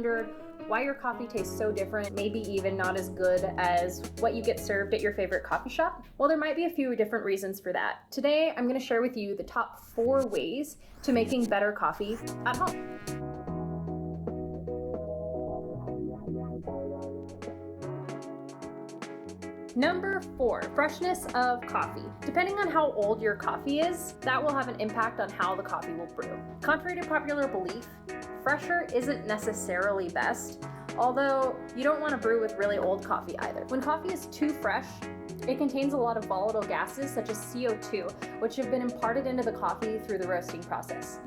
wondered why your coffee tastes so different, maybe even not as good as what you get served at your favorite coffee shop? Well, there might be a few different reasons for that. Today, I'm going to share with you the top 4 ways to making better coffee at home. Number 4, freshness of coffee. Depending on how old your coffee is, that will have an impact on how the coffee will brew. Contrary to popular belief, fresher isn't necessarily best, although you don't want to brew with really old coffee either. When coffee is too fresh, it contains a lot of volatile gases such as CO2, which have been imparted into the coffee through the roasting process.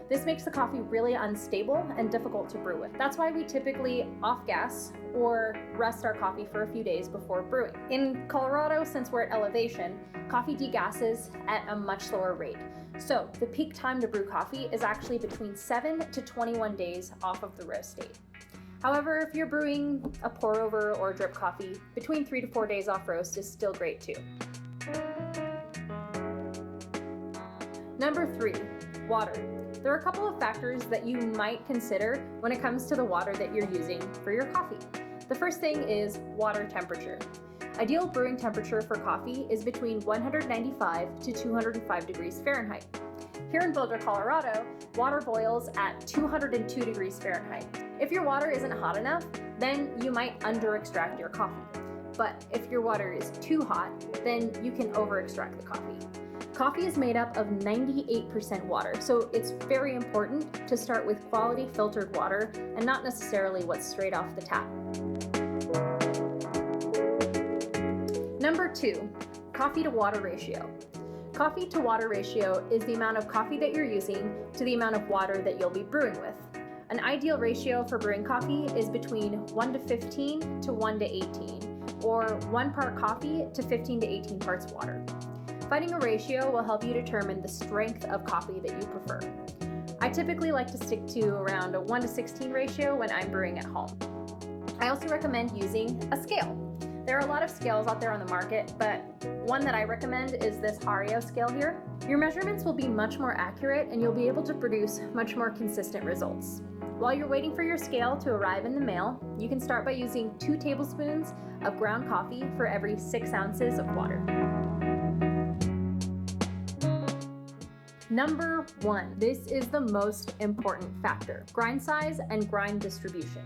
This makes the coffee really unstable and difficult to brew with. That's why we typically off-gas or rest our coffee for a few days before brewing. In Colorado, since we're at elevation, coffee degasses at a much slower rate. So the peak time to brew coffee is actually between 7 to 21 days off of the roast date. However, if you're brewing a pour-over or drip coffee, between 3 to 4 days off roast is still great too. Number 3, water. There are a couple of factors that you might consider when it comes to the water that you're using for your coffee. The first thing is water temperature. Ideal brewing temperature for coffee is between 195 to 205 degrees Fahrenheit. Here in Boulder, Colorado, water boils at 202 degrees Fahrenheit. If your water isn't hot enough, then you might under-extract your coffee. But if your water is too hot, then you can over-extract the coffee. Coffee is made up of 98% water, so it's very important to start with quality filtered water and not necessarily what's straight off the tap. Number 2, coffee to water ratio. Coffee to water ratio is the amount of coffee that you're using to the amount of water that you'll be brewing with. An ideal ratio for brewing coffee is between 1 to 15 to 1 to 18, or 1 part coffee to 15 to 18 parts water. Finding a ratio will help you determine the strength of coffee that you prefer. I typically like to stick to around a 1 to 16 ratio when I'm brewing at home. I also recommend using a scale. There are a lot of scales out there on the market, but one that I recommend is this Hario scale here. Your measurements will be much more accurate and you'll be able to produce much more consistent results. While you're waiting for your scale to arrive in the mail, you can start by using 2 tablespoons of ground coffee for every 6 ounces of water. Number 1, this is the most important factor: grind size and grind distribution.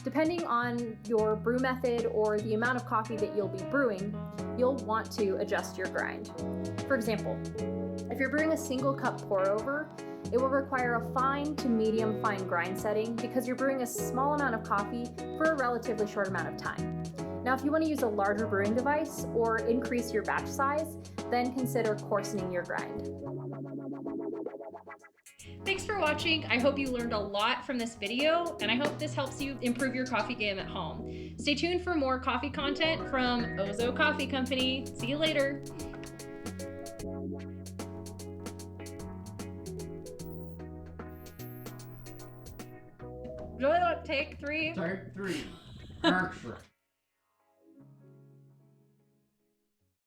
Depending on your brew method or the amount of coffee that you'll be brewing, you'll want to adjust your grind. For example, if you're brewing a single cup pour over, it will require a fine to medium fine grind setting because you're brewing a small amount of coffee for a relatively short amount of time. Now, if you want to use a larger brewing device or increase your batch size, then consider coarsening your grind. Thanks for watching. I hope you learned a lot from this video, and I hope this helps you improve your coffee game at home. Stay tuned for more coffee content from Ozo Coffee Company. See you later. Really? Take 3? Take 3. Action.